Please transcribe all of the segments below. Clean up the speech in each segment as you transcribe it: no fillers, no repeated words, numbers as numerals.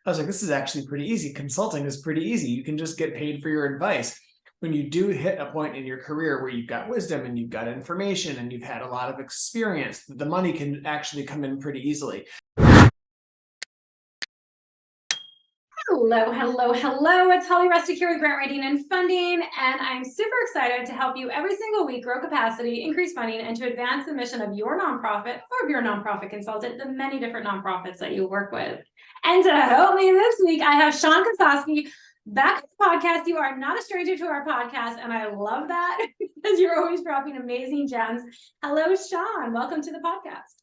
I was like, this is actually pretty easy. Consulting is pretty easy. You can just get paid for your advice. When you do hit a point in your career where you've got wisdom and you've got information and you've had a lot of experience, the money can actually come in pretty easily. Hello, hello, hello. It's Holly Rustic here with Grant Writing and Funding, and I'm super excited to help you every single week grow capacity, increase funding, and to advance the mission of your nonprofit or of your nonprofit consultant, the many different nonprofits that you work with. And to help me this week, I have Sean Kosofsky back at the podcast. You are not a stranger to our podcast, and I love that because you're always dropping amazing gems. Hello, Sean. Welcome to the podcast.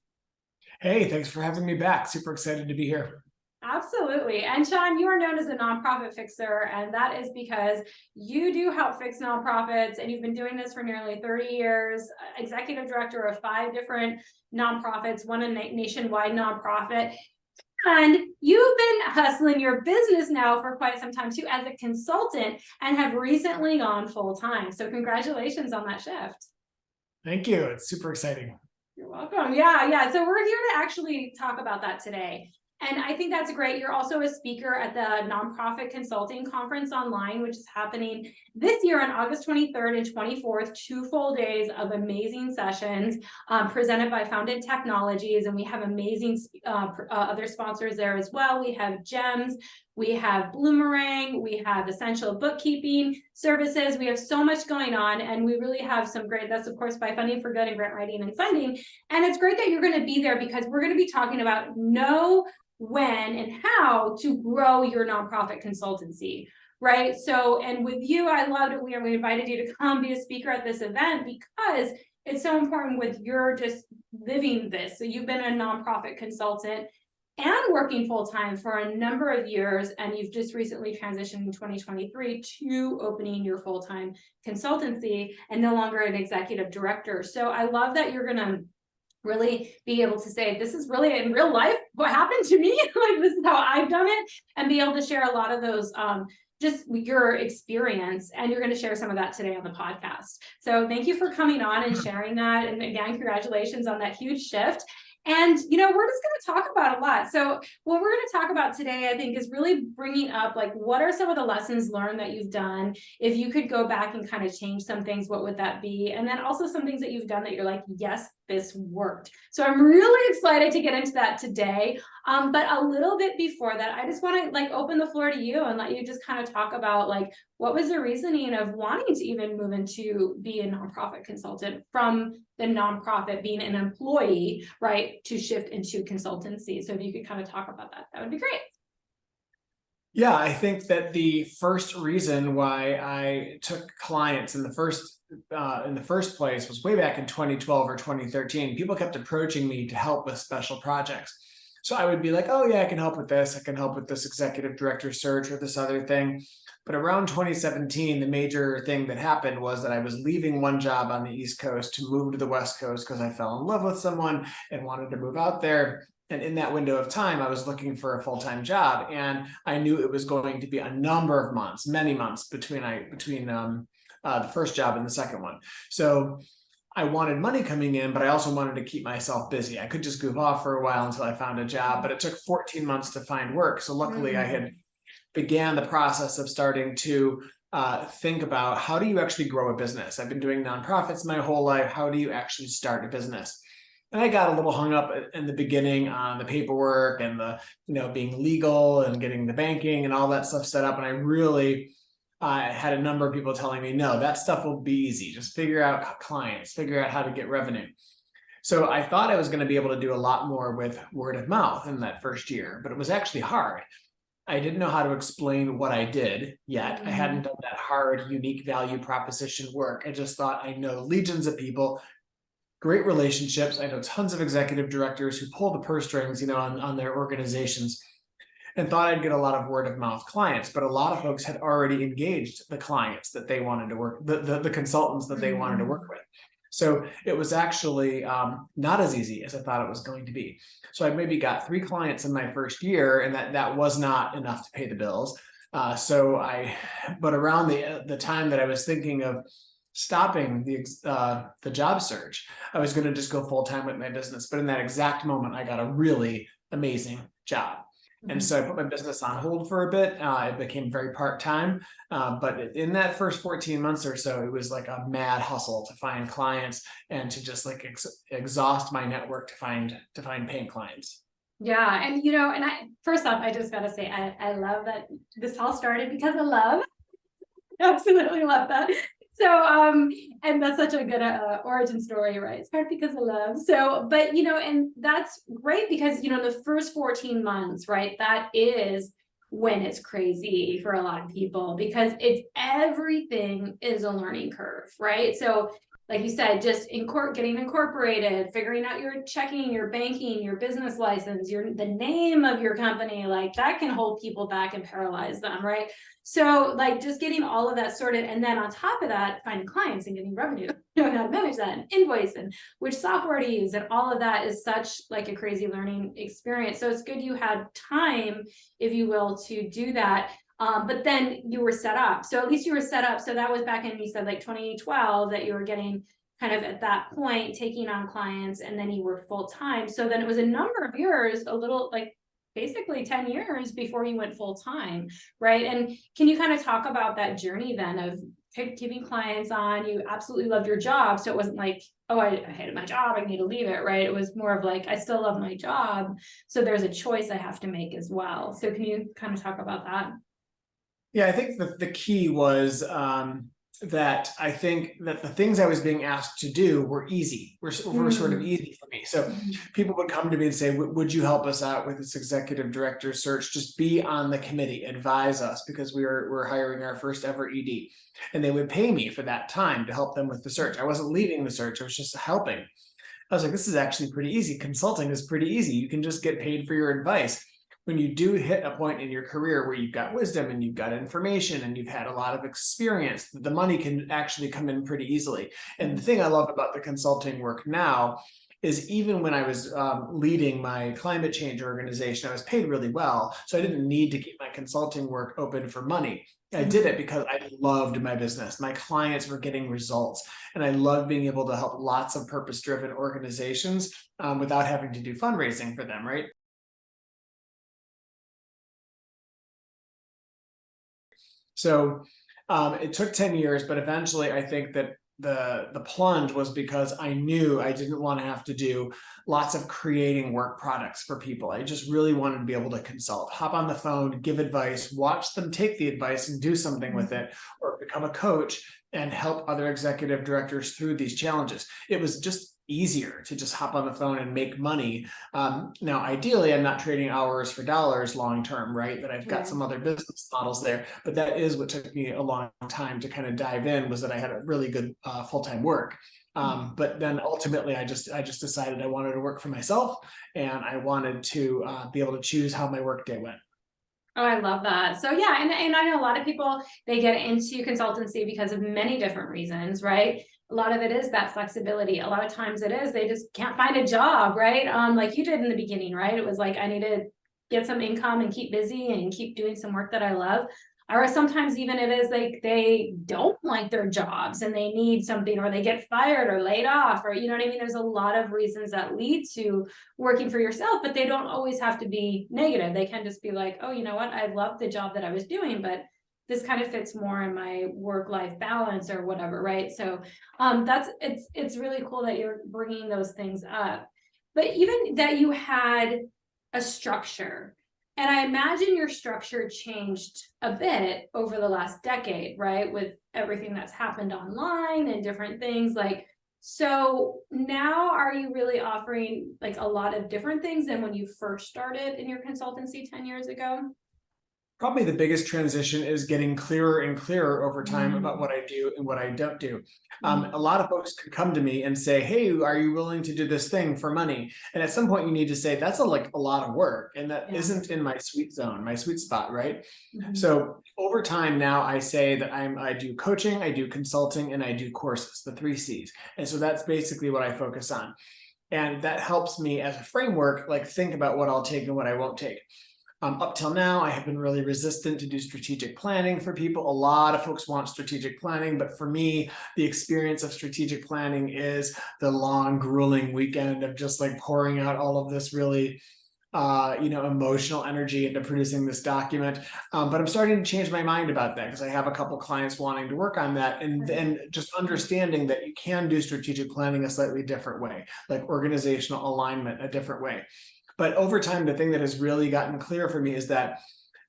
Hey, thanks for having me back. Super excited to be here. Absolutely. And Sean, you are known as a nonprofit fixer, and that is because you do help fix nonprofits, and you've been doing this for nearly 30 years, executive director of 5 different nonprofits, one a nationwide nonprofit. And you've been hustling your business now for quite some time too as a consultant and have recently gone full time. So congratulations on that shift. Thank you. It's super exciting. You're welcome. Yeah. So we're here to actually talk about that today. And I think that's great. You're also a speaker at the Nonprofit Consulting Conference online, which is happening this year on August 23rd and 24th, 2 full days of amazing sessions presented by Founded Technologies. And we have amazing other sponsors there as well. We have GEMS, we have Bloomerang, we have Essential Bookkeeping Services. We have so much going on, and we really have some great, that's of course by Funding for Good and Grant Writing and Funding. And it's great that you're going to be there because we're going to be talking about when and how to grow your nonprofit consultancy, right? So, and with you, I loved it. We invited you to come be a speaker at this event because it's so important with your just living this. So you've been a nonprofit consultant and working full-time for a number of years, and you've just recently transitioned in 2023 to opening your full-time consultancy and no longer an executive director. So I love that you're gonna really be able to say, this is really in real life what happened to me, like this is how I've done it, and be able to share a lot of those just your experience, and you're going to share some of that today on the podcast. So thank you for coming on and sharing that, and again, congratulations on that huge shift. And, we're just going to talk about a lot. So what we're going to talk about today, I think, is really bringing up, like, what are some of the lessons learned that you've done? If you could go back and kind of change some things, what would that be? And then also some things that you've done that you're like, yes, this worked. So I'm really excited to get into that today. But a little bit before that, I just want to open the floor to you and let you just kind of talk about what was the reasoning of wanting to even move into be a nonprofit consultant from the nonprofit being an employee, right, to shift into consultancy. So if you could kind of talk about that, that would be great. Yeah, I think that the first reason why I took clients in the first place was way back in 2012 or 2013. People kept approaching me to help with special projects. So I would be like, oh yeah, I can help with this. I can help with this executive director search or this other thing. But around 2017, the major thing that happened was that I was leaving one job on the East Coast to move to the West Coast because I fell in love with someone and wanted to move out there. And in that window of time, I was looking for a full-time job, and I knew it was going to be a number of months, many months between the first job and the second one. So I wanted money coming in, but I also wanted to keep myself busy. I could just goof off for a while until I found a job, but it took 14 months to find work. So luckily I had began the process of starting to think about, how do you actually grow a business? I've been doing nonprofits my whole life. How do you actually start a business? And I got a little hung up in the beginning on the paperwork and the, being legal and getting the banking and all that stuff set up. And I really had a number of people telling me, no, that stuff will be easy. Just figure out clients, figure out how to get revenue. So I thought I was going to be able to do a lot more with word of mouth in that first year, but it was actually hard. I didn't know how to explain what I did yet. I hadn't done that hard, unique value proposition work. I just thought, I know legions of people, great relationships. I know tons of executive directors who pull the purse strings, on their organizations, and thought I'd get a lot of word of mouth clients. But a lot of folks had already engaged the clients that they wanted to work, the consultants that they wanted to work with. So it was actually not as easy as I thought it was going to be. So I maybe got 3 clients in my first year, and that was not enough to pay the bills. But around the time that I was thinking of stopping the job search, I was going to just go full time with my business. But in that exact moment, I got a really amazing job. And so I put my business on hold for a bit. It became very part-time. But in that first 14 months or so, it was like a mad hustle to find clients and to just like exhaust my network to find paying clients. Yeah. And, you know, and first off, I just got to say, I love that this all started because of love. Absolutely love that. So, and that's such a good origin story, right? It's hard because of love. So, but you know, and that's great because, you know, the first 14 months, right? That is when it's crazy for a lot of people because everything is a learning curve, right? So, like you said, just getting incorporated, figuring out your checking, your banking, your business license, the name of your company, like that can hold people back and paralyze them, right? So like just getting all of that sorted, and then on top of that, finding clients and getting revenue, knowing how to manage that and invoice and which software to use, and all of that is such like a crazy learning experience. So it's good you had time, if you will, to do that. But then you were set up. So at least you were set up. So that was back in, you said like 2012 that you were getting kind of at that point, taking on clients, and then you were full time. So then it was a number of years, a little like basically 10 years before you went full time, right? And can you kind of talk about that journey then of keeping clients on? You absolutely loved your job. So it wasn't like, oh, I hated my job, I need to leave it, right? It was more of like, I still love my job. So there's a choice I have to make as well. So can you kind of talk about that? Yeah, I think the key was that I think that the things I was being asked to do were easy, were sort of easy for me. So people would come to me and say, would you help us out with this executive director search? Just be on the committee, advise us, because we're hiring our first ever ED. And they would pay me for that time to help them with the search. I wasn't leading the search, I was just helping. I was like, this is actually pretty easy. Consulting is pretty easy. You can just get paid for your advice. When you do hit a point in your career where you've got wisdom and you've got information and you've had a lot of experience, the money can actually come in pretty easily. And the thing I love about the consulting work now is even when I was leading my climate change organization, I was paid really well. So I didn't need to keep my consulting work open for money. I did it because I loved my business. My clients were getting results, and I loved being able to help lots of purpose-driven organizations without having to do fundraising for them, right? So it took 10 years, but eventually I think that the plunge was because I knew I didn't want to have to do lots of creating work products for people. I just really wanted to be able to consult, hop on the phone, give advice, watch them take the advice and do something with it, or become a coach and help other executive directors through these challenges. It was just easier to just hop on the phone and make money. Now, ideally, I'm not trading hours for dollars long term, right? That I've got some other business models there, but that is what took me a long time to kind of dive in, was that I had a really good full-time work. But then ultimately, I just decided I wanted to work for myself, and I wanted to be able to choose how my workday went. Oh, I love that. So yeah, and I know a lot of people, they get into consultancy because of many different reasons, right? A lot of it is that flexibility. A lot of times it is, they just can't find a job, right? Like you did in the beginning, right? It was like, I need to get some income and keep busy and keep doing some work that I love. Or sometimes even it is like they don't like their jobs and they need something, or they get fired or laid off, or you know what I mean? There's a lot of reasons that lead to working for yourself, but they don't always have to be negative. They can just be like, oh, you know what? I love the job that I was doing, but this kind of fits more in my work-life balance or whatever, right? So it's really cool that you're bringing those things up. But even that you had a structure, and I imagine your structure changed a bit over the last decade, right? With everything that's happened online and different things like, so now are you really offering like a lot of different things than when you first started in your consultancy 10 years ago? Probably the biggest transition is getting clearer and clearer over time about what I do and what I don't do. A lot of folks could come to me and say, hey, are you willing to do this thing for money? And at some point you need to say, that's a lot of work, and that isn't in my sweet zone, my sweet spot, right? So over time now I say that I do coaching, I do consulting, and I do courses, the 3 C's. And so that's basically what I focus on. And that helps me as a framework, like think about what I'll take and what I won't take. Up till now, I have been really resistant to do strategic planning for people. A lot of folks want strategic planning, but for me, the experience of strategic planning is the long, grueling weekend of just like pouring out all of this really emotional energy into producing this document. But I'm starting to change my mind about that because I have a couple clients wanting to work on that, and then just understanding that you can do strategic planning a slightly different way, like organizational alignment a different way. But over time, the thing that has really gotten clear for me is that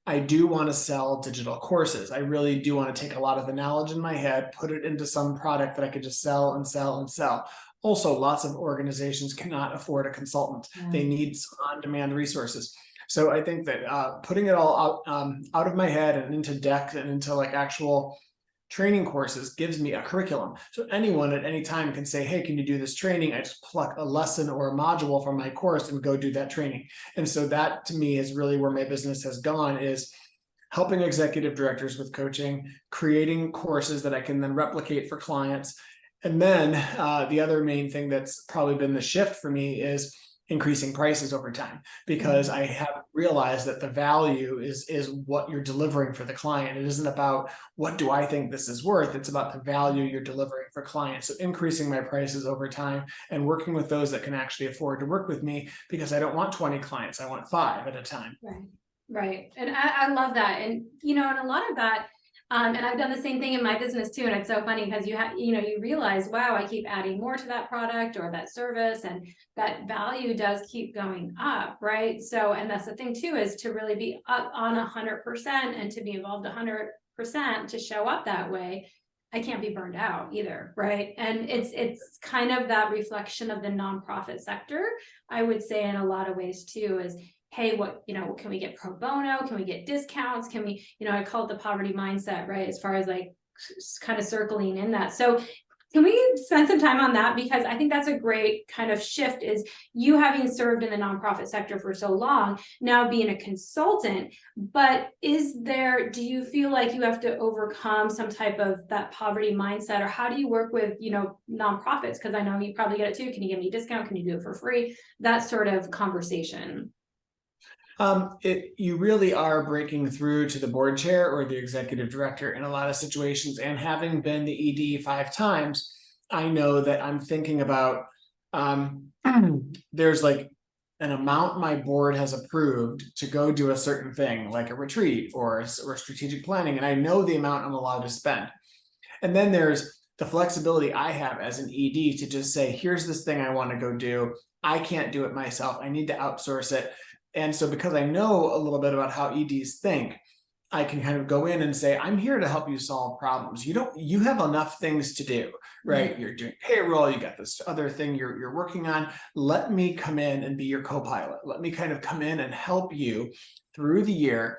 I do want to sell digital courses. I really do want to take a lot of the knowledge in my head, put it into some product that I could just sell and sell and sell. Also, lots of organizations cannot afford a consultant. They need on-demand resources. So I think that putting it all out of my head and into decks and into like actual training courses gives me a curriculum. So anyone at any time can say, hey, can you do this training? I just pluck a lesson or a module from my course and go do that training. And so that to me is really where my business has gone, is helping executive directors with coaching, creating courses that I can then replicate for clients. And then the other main thing that's probably been the shift for me is increasing prices over time, because I have realized that the value is what you're delivering for the client. It isn't about what do I think this is worth. It's about the value you're delivering for clients. So increasing my prices over time and working with those that can actually afford to work with me, because I don't want 20 clients. I want 5 at a time. Right. And I love that. And, and a lot of that, and I've done the same thing in my business too. And it's so funny because you realize, wow, I keep adding more to that product or that service, and that value does keep going up, right? So, and that's the thing too, is to really be up on 100% and to be involved 100% to show up that way. I can't be burned out either, right? And it's kind of that reflection of the nonprofit sector, I would say, in a lot of ways too, is hey, can we get pro bono? Can we get discounts? Can we, I call it the poverty mindset, right? As far as like kind of circling in that. So can we spend some time on that? Because I think that's a great kind of shift, is you having served in the nonprofit sector for so long, now being a consultant, but do you feel like you have to overcome some type of that poverty mindset, or how do you work with, nonprofits? Because I know you probably get it too. Can you give me a discount? Can you do it for free? That sort of conversation. You really are breaking through to the board chair or the executive director in a lot of situations. And having been the ED 5 times, I know that I'm thinking about, there's like an amount my board has approved to go do a certain thing, like a retreat or strategic planning. And I know the amount I'm allowed to spend. And then there's the flexibility I have as an ED to just say, here's this thing I want to go do. I can't do it myself. I need to outsource it. And so because I know a little bit about how EDs think, I can kind of go in and say, I'm here to help you solve problems. You have enough things to do, right? You're doing payroll, you got this other thing you're working on. Let me come in and be your co-pilot. Let me kind of come in and help you through the year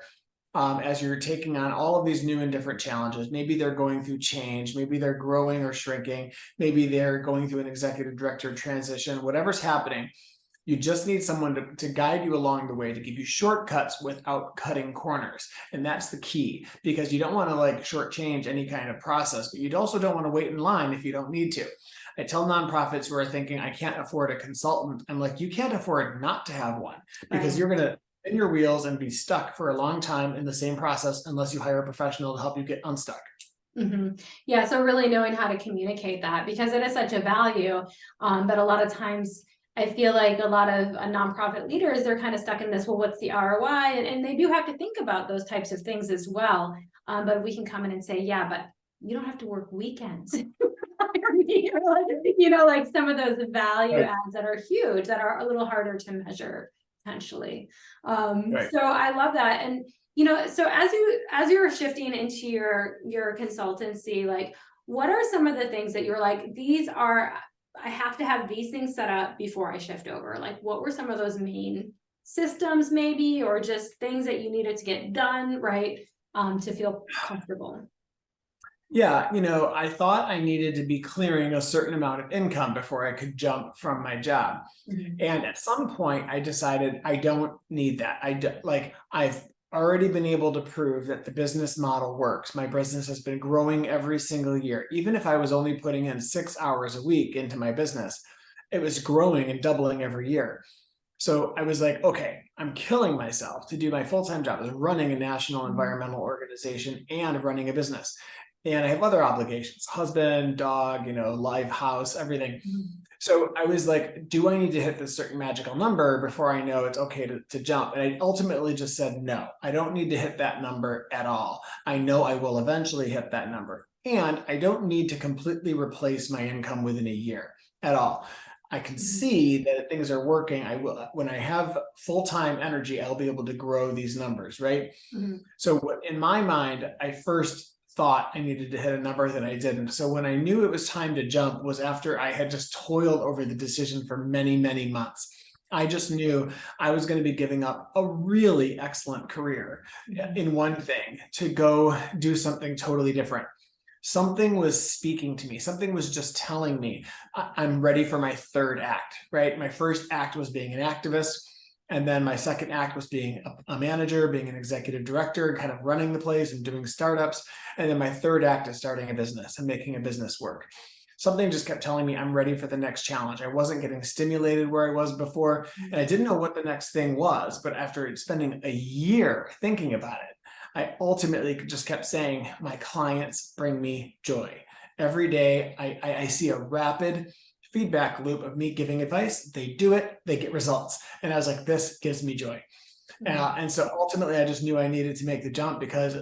as you're taking on all of these new and different challenges. Maybe they're going through change, maybe they're growing or shrinking, maybe they're going through an executive director transition, whatever's happening. You just need someone to guide you along the way, to give you shortcuts without cutting corners. And that's the key, because you don't want to like shortchange any kind of process, but you also don't want to wait in line if you don't need to. I tell nonprofits who are thinking, I can't afford a consultant. I'm like, you can't afford not to have one, because you're going to spin your wheels and be stuck for a long time in the same process unless you hire a professional to help you get unstuck. Yeah. So really knowing how to communicate that, because it is such a value. But a lot of times, I feel like a lot of nonprofit leaders, they're kind of stuck in this, well, what's the ROI? And they do have to think about those types of things as well. But we can come in and say, yeah, but you don't have to work weekends. Like some of those value adds that are huge, that are a little harder to measure potentially. So I love that. And, so as you're shifting into your consultancy, like, what are some of the things that you're like, I have to have these things set up before I shift over? Like, what were some of those main systems maybe, or just things that you needed to get done, right, to feel comfortable? Yeah, I thought I needed to be clearing a certain amount of income before I could jump from my job. And at some point I decided I don't need that. I've already been able to prove that the business model works. My business has been growing every single year. Even if I was only putting in 6 hours a week into my business, it was growing and doubling every year. So I was like, okay, I'm killing myself to do my full-time job as running a national environmental organization and running a business. And I have other obligations, husband, dog, life, house, everything. So I was like, do I need to hit this certain magical number before I know it's okay to jump? And I ultimately just said, no, I don't need to hit that number at all. I know I will eventually hit that number. And I don't need to completely replace my income within a year at all. I can Mhm. see that things are working. I will, when I have full-time energy, I'll be able to grow these numbers, right? Mhm. So in my mind, I first thought I needed to hit a number that I didn't. So when I knew it was time to jump was after I had just toiled over the decision for many, many months. I just knew I was going to be giving up a really excellent career Mhm. in one thing to go do something totally different. Something was speaking to me. Something was just telling me I'm ready for my third act, right? My first act was being an activist. And then my second act was being a manager, being an executive director, kind of running the place and doing startups. And then my third act is starting a business and making a business work. Something just kept telling me I'm ready for the next challenge. I wasn't getting stimulated where I was before, and I didn't know what the next thing was. But after spending a year thinking about it, I ultimately just kept saying, my clients bring me joy. Every day, I see a rapid feedback loop of me giving advice. They do it, they get results. And I was like, this gives me joy. Mhm. And so ultimately, I just knew I needed to make the jump because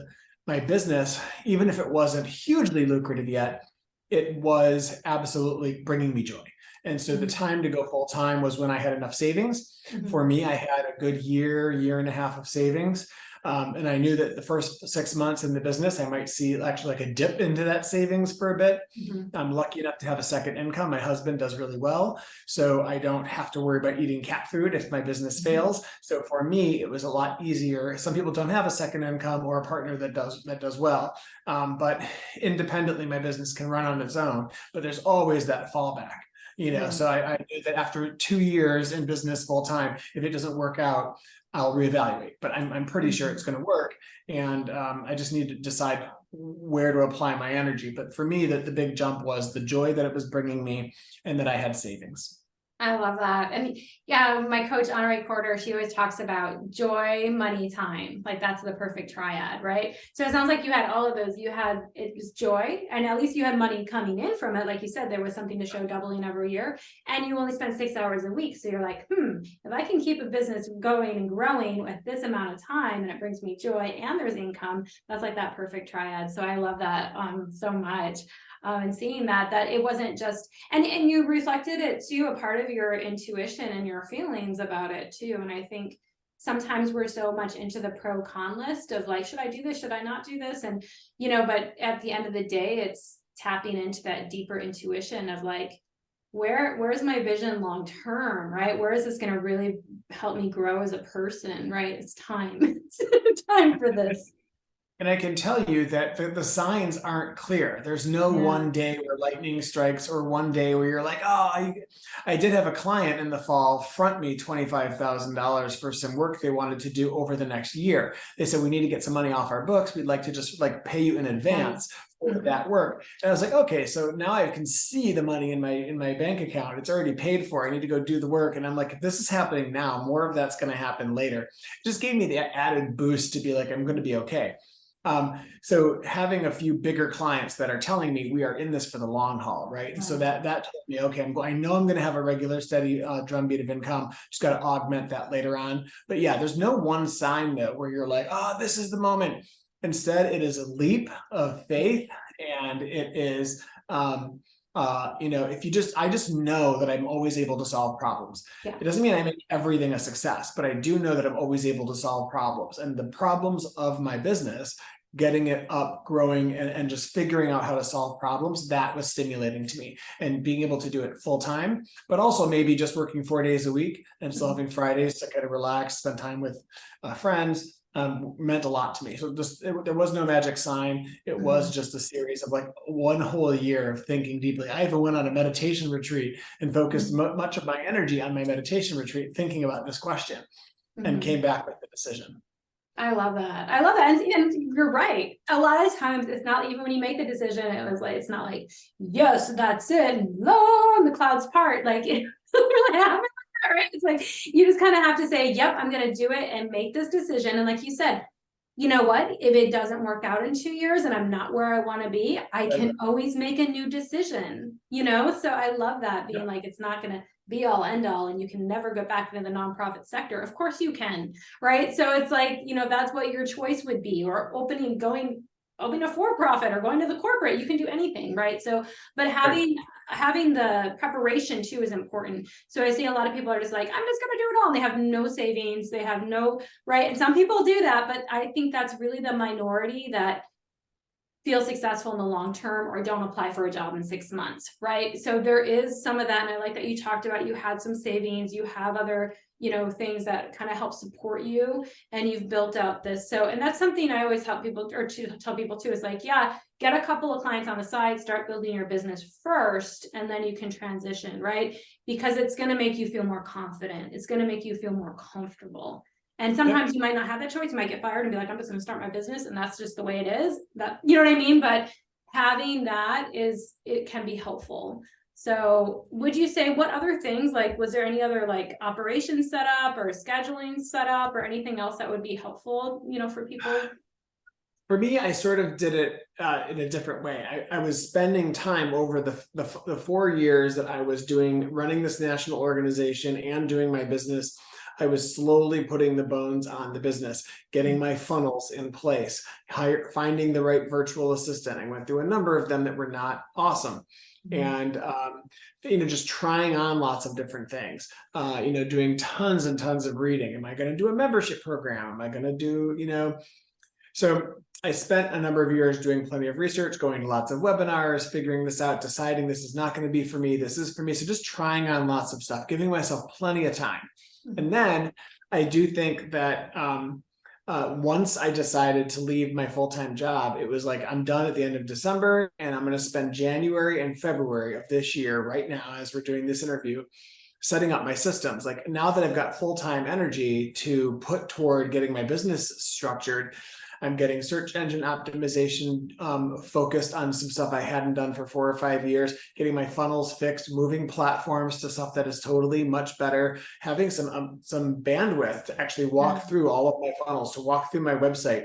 my business, even if it wasn't hugely lucrative yet, it was absolutely bringing me joy. And so the Mhm. time to go full time was when I had enough savings. Mhm. For me, I had a good year and a half of savings. And I knew that the first 6 months in the business, I might see actually like a dip into that savings for a bit. Mhm. I'm lucky enough to have a second income. My husband does really well, so I don't have to worry about eating cat food if my business Mhm. fails. So for me, it was a lot easier. Some people don't have a second income or a partner that does well, but independently, my business can run on its own. But there's always that fallback. Right. So I knew that after 2 years in business full time, if it doesn't work out, I'll reevaluate. But I'm pretty sure it's Mhm. going to work, and I just need to decide where to apply my energy. But for me, that the big jump was the joy that it was bringing me and that I had savings. I love that. And yeah, my coach, Honorary Corder, she always talks about joy, money, time. Like that's the perfect triad, right? So it sounds like you had all of those. You had, it was joy, and at least you had money coming in from it. Like you said, there was something to show doubling every year, and you only spent 6 hours a week. So you're like, if I can keep a business going and growing with this amount of time and it brings me joy and there's income, that's like that perfect triad. So I love that so much. And seeing that it wasn't just, and you reflected it too, a part of your intuition and your feelings about it too. And I think sometimes we're so much into the pro con list of like, should I do this, should I not do this, and but at the end of the day, it's tapping into that deeper intuition of like, where's my vision long term, right? Where is this going to really help me grow as a person, right? It's time. It's time for this. And I can tell you that the signs aren't clear. There's no Yeah. one day where lightning strikes or one day where you're like, oh, I did have a client in the fall front me $25,000 for some work they wanted to do over the next year. They said, we need to get some money off our books. We'd like to just like pay you in Nice. advance for Mhm. that work. And I was like, okay, so now I can see the money in my bank account. It's already paid for. I need to go do the work. And I'm like, if this is happening now, more of that's going to happen later. It just gave me the added boost to be like, I'm going to be okay. So having a few bigger clients that are telling me we are in this for the long haul, right? And so Right. that told me, okay, I know I'm going to have a regular, steady drumbeat of income. Just got to augment that later on. But yeah, there's no one sign though where you're like, oh, this is the moment. Instead, it is a leap of faith, and it is if I just know that I'm always able to solve problems. Yeah. It doesn't mean I make everything a success, but I do know that I'm always able to solve problems. And the problems of my business, getting it up, growing, and just figuring out how to solve problems, that was stimulating to me. And being able to do it full time, but also maybe just working 4 days a week and still Mhm. having Fridays to kind of relax, spend time with friends, meant a lot to me. So there was no magic sign. It was Mhm. just a series of like one whole year of thinking deeply. I even went on a meditation retreat and focused Mhm. much of my energy on my meditation retreat, thinking about this question, and Mhm. came back with the decision. I love that. I love that. And you're right. A lot of times it's not even when you make the decision, it was like, it's not like, yes, that's it. Lo, and the clouds part. Like it doesn't really happen like that, right? It's like you just kind of have to say, yep, I'm gonna do it and make this decision. And like you said, you know what, if it doesn't work out in 2 years and I'm not where I want to be, I Right. can always make a new decision, you know? So I love that, being like, it's not going to be all end all and you can never go back into the nonprofit sector. Of course you can, right? So it's like, you know, that's what your choice would be, or opening a for-profit or going to the corporate. You can do anything, right? So, but having the preparation too is important. So I see a lot of people are just like, I'm just going to do it all, and they have no savings, they have no, right? And some people do that, but I think that's really the minority that feel successful in the long term or don't apply for a job in 6 months, right? So there is some of that. And I like that you talked about, you had some savings, you have other, you know, things that kind of help support you, and you've built out this. So, and that's something I always help people, or to tell people too, is like, yeah, get a couple of clients on the side, start building your business first, and then you can transition, right? Because it's going to make you feel more confident. It's going to make you feel more comfortable. And sometimes you might not have that choice. You might get fired and be like, I'm just going to start my business, and that's just the way it is. That, you know what I mean? But having that it can be helpful. So would you say, what other things, like, was there any other like operations set up or scheduling set up or anything else that would be helpful, you know, for people? For me, I sort of did it in a different way. I was spending time over the 4 years that I was running this national organization and doing my business. I was slowly putting the bones on the business, getting my funnels in place, finding the right virtual assistant. I went through a number of them that were not awesome. And, you know, just trying on lots of different things, you know, doing tons and tons of reading. Am I going to do a membership program? Am I going to do, you know, so I spent a number of years doing plenty of research, going to lots of webinars, figuring this out, deciding this is not going to be for me, this is for me. So just trying on lots of stuff, giving myself plenty of time. And then I do think that once I decided to leave my full-time job, it was like, I'm done at the end of December, and I'm going to spend January and February of this year, right now, as we're doing this interview, setting up my systems. Like, now that I've got full-time energy to put toward getting my business structured, I'm getting search engine optimization focused on some stuff I hadn't done for 4 or 5 years, getting my funnels fixed, moving platforms to stuff that is totally much better, having some bandwidth to actually walk through all of my funnels, to walk through my website.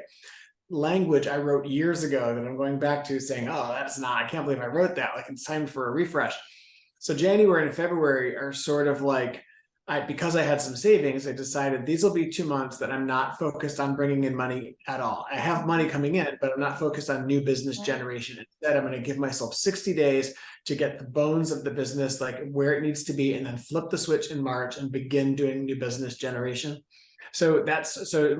Language I wrote years ago that I'm going back to, saying, oh, I can't believe I wrote that. Like, it's time for a refresh. So January and February are sort of like, because I had some savings, I decided these will be 2 months that I'm not focused on bringing in money at all. I have money coming in, but I'm not focused on new business generation. Instead, I'm going to give myself 60 days to get the bones of the business, like where it needs to be, and then flip the switch in March and begin doing new business generation. So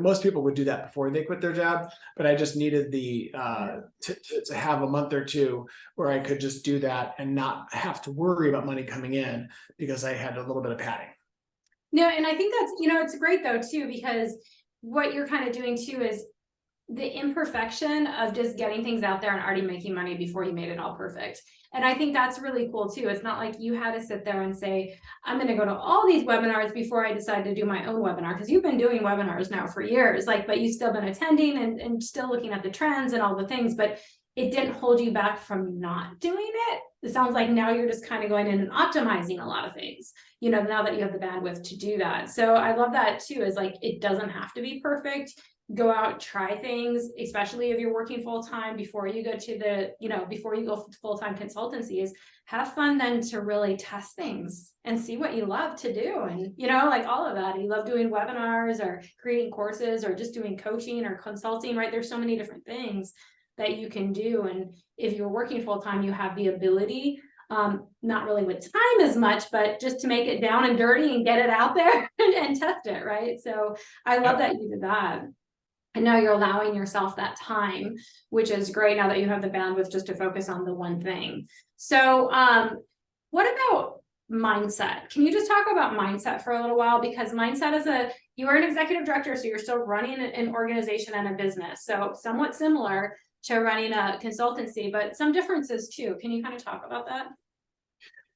most people would do that before they quit their job, but I just needed to have a month or two where I could just do that and not have to worry about money coming in, because I had a little bit of padding. No, and I think that's, you know, it's great though too, because what you're kind of doing too is the imperfection of just getting things out there and already making money before you made it all perfect. And I think that's really cool too. It's not like you had to sit there and say, I'm going to go to all these webinars before I decide to do my own webinar, because you've been doing webinars now for years, like, but you've still been attending and still looking at the trends and all the things, but it didn't hold you back from not doing it. It sounds like now you're just kind of going in and optimizing a lot of things, you know, now that you have the bandwidth to do that. So I love that too, is like, it doesn't have to be perfect. Go out, try things, especially if you're working full-time, before you go to the, you know, before you go full-time consultancies, have fun then to really test things and see what you love to do. And, you know, like all of that, you love doing webinars or creating courses or just doing coaching or consulting, right? There's so many different things that you can do. And if you're working full-time, you have the ability, not really with time as much, but just to make it down and dirty and get it out there and test it, right? So I love that you did that. And now you're allowing yourself that time, which is great now that you have the bandwidth just to focus on the one thing. So what about mindset? Can you just talk about mindset for a little while? Because mindset is you are an executive director, so you're still running an organization and a business. So somewhat similar to running a consultancy, but some differences too. Can you kind of talk about that?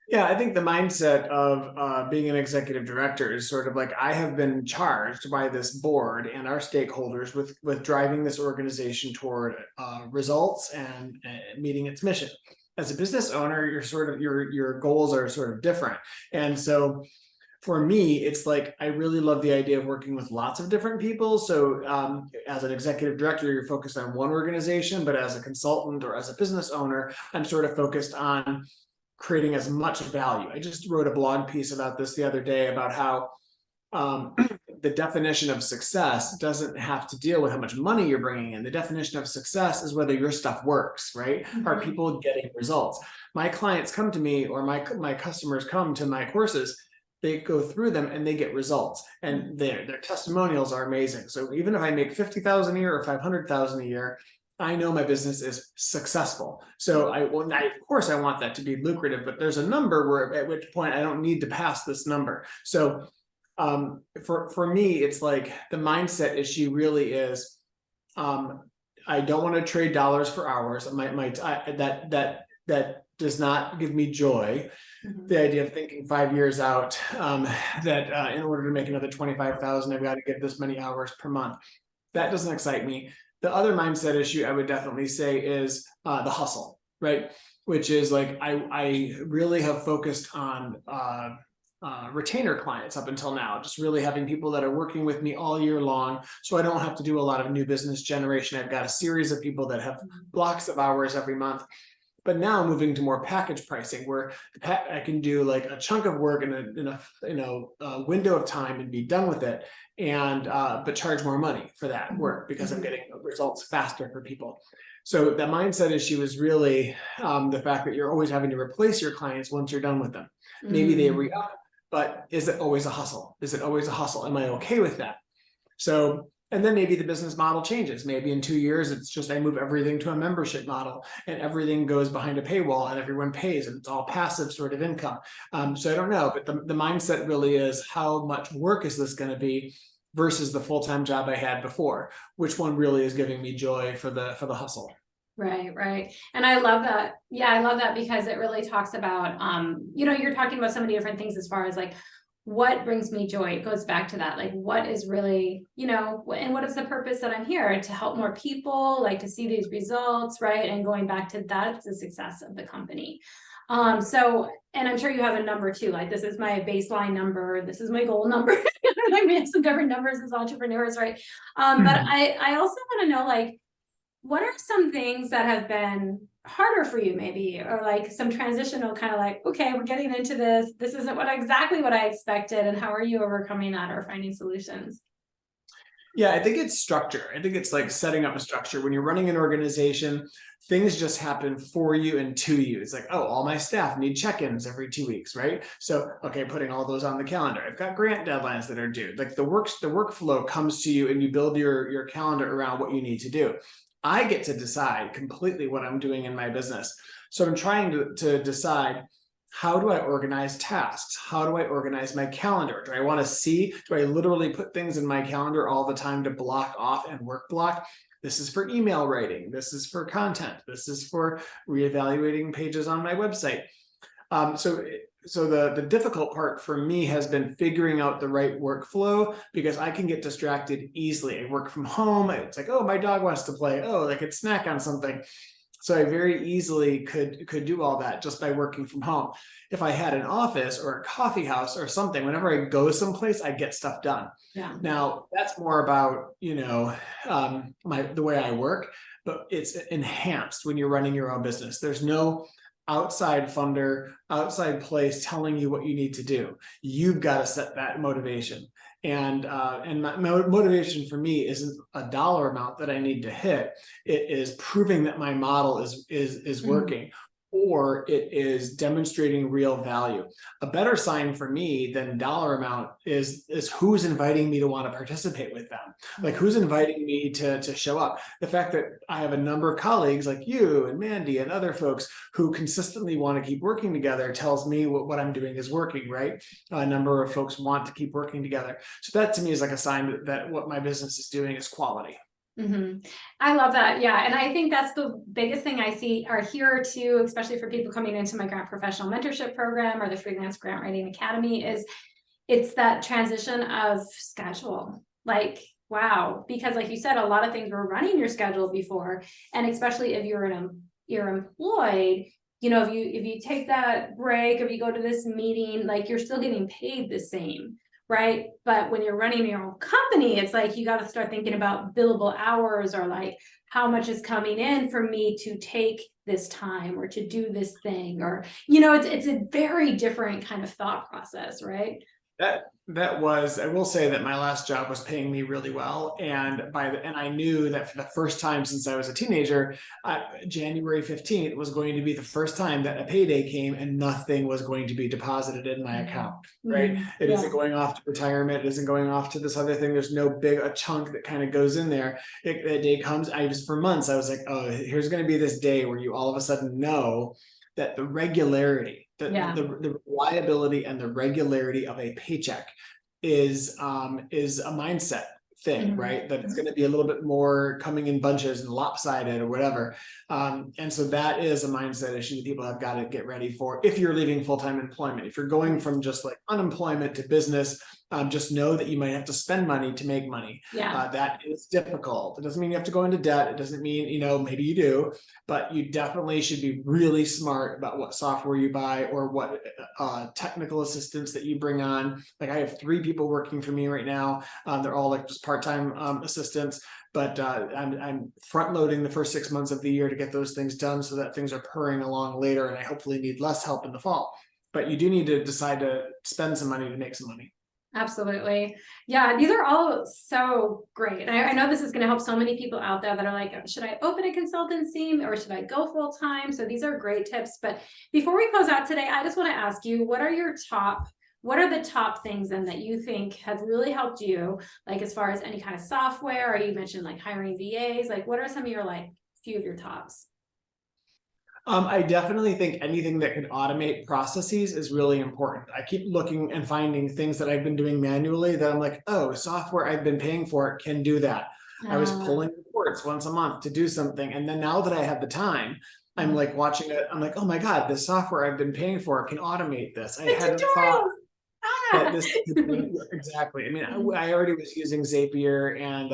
Yeah, I think the mindset of being an executive director is sort of like, I have been charged by this board and our stakeholders with driving this organization toward results and meeting its mission. As a business owner, you're sort of your goals are sort of different, and so For me, it's like, I really love the idea of working with lots of different people. So as an executive director, you're focused on one organization, but as a consultant or as a business owner, I'm sort of focused on creating as much value. I just wrote a blog piece about this the other day about how the definition of success doesn't have to deal with how much money you're bringing in. The definition of success is whether your stuff works, right? Are people getting results? My clients come to me, or my customers come to my courses, they go through them and they get results, and their testimonials are amazing. So even if I make 50,000 a year or 500,000 a year, I know my business is successful. So of course I want that to be lucrative, but there's a number where at which point I don't need to pass this number. So for me, it's like the mindset issue really is, I don't want to trade dollars for hours. That does not give me joy. The idea of thinking 5 years out, that in order to make another 25,000, I've got to get this many hours per month. That doesn't excite me. The other mindset issue I would definitely say is the hustle, right? Which is like, I really have focused on retainer clients up until now, just really having people that are working with me all year long. So I don't have to do a lot of new business generation. I've got a series of people that have blocks of hours every month. But now moving to more package pricing, where I can do like a chunk of work in a window of time and be done with it, and but charge more money for that work because I'm getting results faster for people. So the mindset issue is really the fact that you're always having to replace your clients once you're done with them. Maybe they re-up, but is it always a hustle? Is it always a hustle? Am I okay with that? So, and then maybe the business model changes. Maybe in 2 years, it's just I move everything to a membership model, and everything goes behind a paywall and everyone pays, and it's all passive sort of income. So I don't know, but the mindset really is, how much work is this going to be versus the full-time job I had before? Which one really is giving me joy for the hustle? Right. And I love that. Yeah, I love that, because it really talks about, you're talking about so many different things as far as like, what brings me joy. It goes back to that, like, what is really, and what is the purpose that I'm here to help more people, like to see these results, right? And going back to that's the success of the company. So, and I'm sure you have a number too, like, this is my baseline number, this is my goal number. Like, we have some different numbers as entrepreneurs, right? But I also want to know, like, what are some things that have been harder for you, maybe, or like some transitional kind of like, okay, we're getting into this. This isn't exactly what I expected. And how are you overcoming that or finding solutions? Yeah, I think it's structure. I think it's like setting up a structure. When you're running an organization, things just happen for you and to you. It's like, oh, all my staff need check-ins every 2 weeks, right? So, okay, putting all those on the calendar. I've got grant deadlines that are due. Like the workflow comes to you, and you build your calendar around what you need to do. I get to decide completely what I'm doing in my business. So I'm trying to decide, how do I organize tasks? How do I organize my calendar? Do I literally put things in my calendar all the time to block off and work block? This is for email writing. This is for content. This is for reevaluating pages on my website. So the difficult part for me has been figuring out the right workflow, because I can get distracted easily. I work from home. It's like, oh, my dog wants to play. Oh, I could snack on something. So I very easily could do all that just by working from home. If I had an office or a coffee house or something, whenever I go someplace, I get stuff done. Yeah. Now that's more about, the way I work, but it's enhanced when you're running your own business. There's no outside funder, outside place telling you what you need to do. You've got to set that motivation. And my motivation for me isn't a dollar amount that I need to hit. It is proving that my model is working, or it is demonstrating real value. A better sign for me than dollar amount is who's inviting me to want to participate with them. Like, who's inviting me to show up. The fact that I have a number of colleagues like you and Mandy and other folks who consistently want to keep working together tells me what I'm doing is working, right? A number of folks want to keep working together. So that to me is like a sign that what my business is doing is quality. I love that. Yeah. And I think that's the biggest thing I see or hear too, especially for people coming into my grant professional mentorship program or the freelance grant writing academy, is it's that transition of schedule. Like, wow, because like you said, a lot of things were running your schedule before. And especially if you're employed, if you take that break, or you go to this meeting, like you're still getting paid the same, right? But when you're running your own company, it's like you got to start thinking about billable hours, or like how much is coming in for me to take this time or to do this thing, or it's a very different kind of thought process, right? I will say that my last job was paying me really well, and I knew that for the first time since I was a teenager, January 15th was going to be the first time that a payday came and nothing was going to be deposited in my account. Right? It isn't going off to retirement. It isn't going off to this other thing. There's no a chunk that kind of goes in there. That day comes. For months I was like, oh, here's going to be this day where you all of a sudden know that the regularity, the reliability and the regularity of a paycheck is a mindset thing, right? That it's going to be a little bit more coming in bunches and lopsided or whatever. And so that is a mindset issue that people have got to get ready for. If you're leaving full-time employment, if you're going from just like unemployment to business, just know that you might have to spend money to make money. That is difficult. It doesn't mean you have to go into debt. It doesn't mean, maybe you do, but you definitely should be really smart about what software you buy or what technical assistance that you bring on. Like I have 3 people working for me right now. They're all like just part-time assistants, but I'm front loading the first 6 months of the year to get those things done so that things are purring along later, and I hopefully need less help in the fall. But you do need to decide to spend some money to make some money. Absolutely. Yeah, these are all so great. I know this is going to help so many people out there that are like, should I open a consultancy or should I go full time? So these are great tips. But before we close out today, I just want to ask you, what are the top things then that you think have really helped you, like as far as any kind of software, or you mentioned like hiring VAs, like what are some of your few of your tops? I definitely think anything that can automate processes is really important. I keep looking and finding things that I've been doing manually that I'm like, oh, software I've been paying for can do that. I was pulling reports once a month to do something. And then now that I have the time, I'm like watching it. I'm like, oh my God, this software I've been paying for can automate this. I hadn't thought that this exactly. I mean, I already was using Zapier and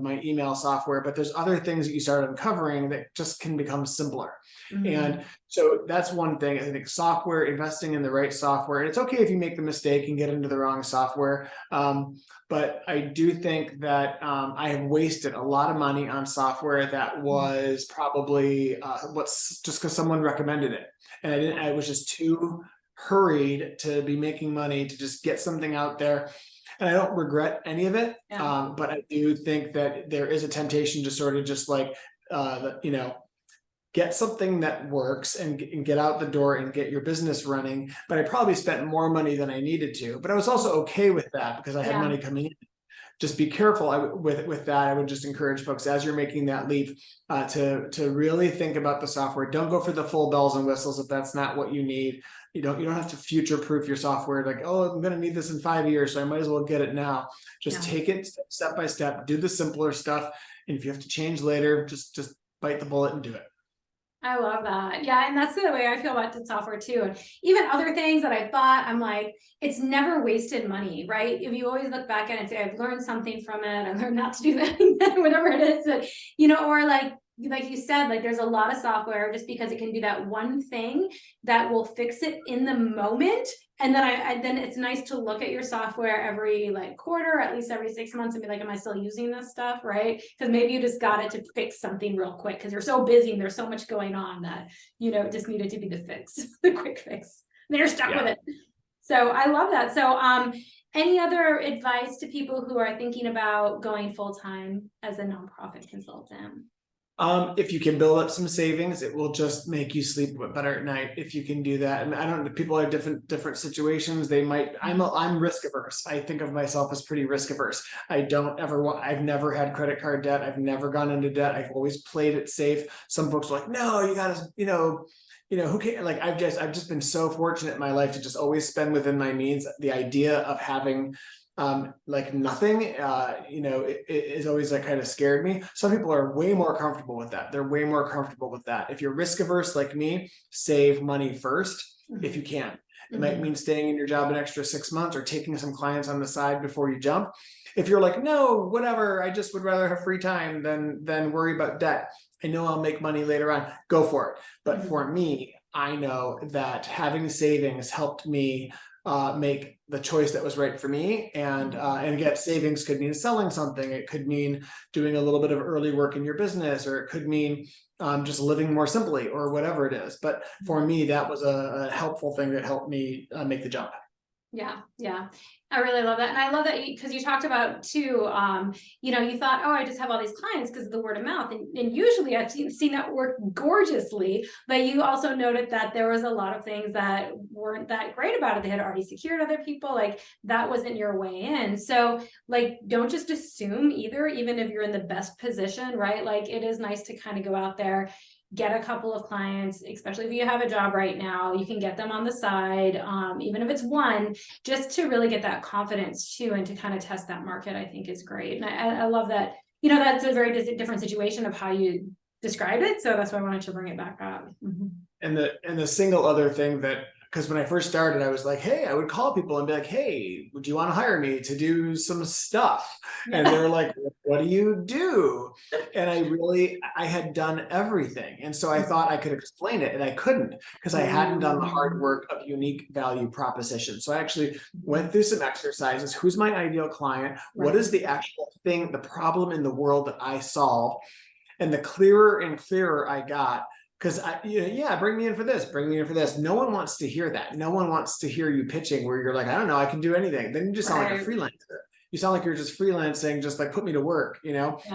my email software, but there's other things that you start uncovering that just can become simpler. And so that's one thing. I think software, investing in the right software, and it's okay if you make the mistake and get into the wrong software. But I do think that I have wasted a lot of money on software that was probably just because someone recommended it, and I was just too hurried to be making money to just get something out there. And I don't regret any of it. But I do think that there is a temptation to sort of just like, get something that works and get out the door and get your business running. But I probably spent more money than I needed to, but I was also okay with that because I had money coming in. Just be careful with that. I would just encourage folks as you're making that leap to really think about the software. Don't go for the full bells and whistles if that's not what you need. You don't have to future-proof your software like, oh, I'm going to need this in 5 years, so I might as well get it now. Just take it step by step, do the simpler stuff. And if you have to change later, just bite the bullet and do it. I love that. Yeah. And that's the way I feel about the software too. And even other things that I bought, I'm like, it's never wasted money, right? If you always look back at it and say, I've learned something from it, I learned not to do that again, whatever it is, or like you said, like there's a lot of software just because it can do that one thing that will fix it in the moment. And then then it's nice to look at your software every quarter, at least every 6 months, and be like, am I still using this stuff? Right? Because maybe you just got it to fix something real quick because you're so busy and there's so much going on that, it just needed to be the fix, the quick fix. And you're stuck with it. So I love that. So any other advice to people who are thinking about going full-time as a nonprofit consultant? If you can build up some savings, it will just make you sleep better at night if you can do that. And I don't know, people have different situations. I'm risk averse. I think of myself as pretty risk averse. I've never had credit card debt. I've never gone into debt. I've always played it safe. Some folks are like, no, you gotta, who can, like, I've just been so fortunate in my life to just always spend within my means. The idea of having nothing, it is always kind of scared me. Some people are way more comfortable with that. They're way more comfortable with that. If you're risk averse like me, save money first if you can. It might mean staying in your job an extra 6 months or taking some clients on the side before you jump. If you're like, no, whatever, I just would rather have free time than worry about debt. I know I'll make money later on. Go for it. But for me, I know that having savings helped me make the choice that was right for me. And again, savings could mean selling something. It could mean doing a little bit of early work in your business, or it could mean just living more simply, or whatever it is. But for me, that was a helpful thing that helped me make the jump. Yeah, yeah. I really love that. And I love that because you talked about too, you know, you thought, oh, I just have all these clients because of the word of mouth. And usually I've seen that work gorgeously, but you also noted that there was a lot of things that weren't that great about it. They had already secured other people, like that wasn't your way in. So like, don't just assume either, even if you're in the best position, right? Like it is nice to kind of go out there, get a couple of clients, especially if you have a job right now, you can get them on the side, even if it's one, just to really get that confidence too, and to kind of test that market, I think is great. And I love that, you know, that's a very different situation of how you described it. So that's why I wanted to bring it back up. Mm-hmm. And the single other thing that, because when I first started, I was like, hey, I would call people and be like, hey, would you want to hire me to do some stuff? And they were like, what do you do? And I had done everything. And so I thought I could explain it, and I couldn't, because I hadn't done the hard work of unique value proposition. So I actually went through some exercises. Who's my ideal client? What is the actual thing, the problem in the world that I solve? And the clearer and clearer I got, because bring me in for this, bring me in for this. No one wants to hear that. No one wants to hear you pitching where you're like, I don't know, I can do anything. Then you just sound like a freelancer. You sound like you're just freelancing, just like put me to work,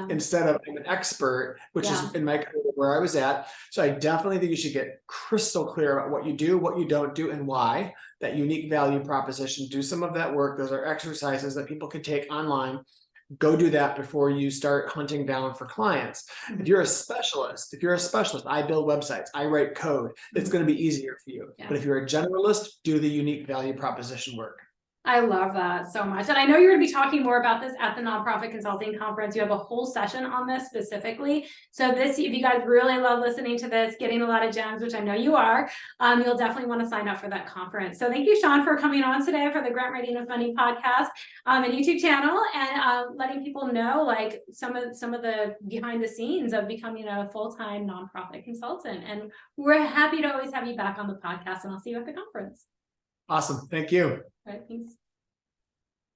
instead of I'm an expert, which is in my career where I was at. So I definitely think you should get crystal clear about what you do, what you don't do, and why. That unique value proposition, do some of that work. Those are exercises that people can take online. Go do that before you start hunting down for clients. If you're a specialist, I build websites, I write code, it's going to be easier for you. But if you're a generalist, do the unique value proposition work. I love that so much. And I know you're going to be talking more about this at the Nonprofit Consulting Conference. You have a whole session on this specifically. So if you guys really love listening to this, getting a lot of gems, which I know you are, you'll definitely want to sign up for that conference. So thank you, Sean, for coming on today for the Grant Writing and Funding podcast and YouTube channel, and letting people know like some of the behind the scenes of becoming a full-time nonprofit consultant. And we're happy to always have you back on the podcast, and I'll see you at the conference. Awesome. Thank you. All right, thanks.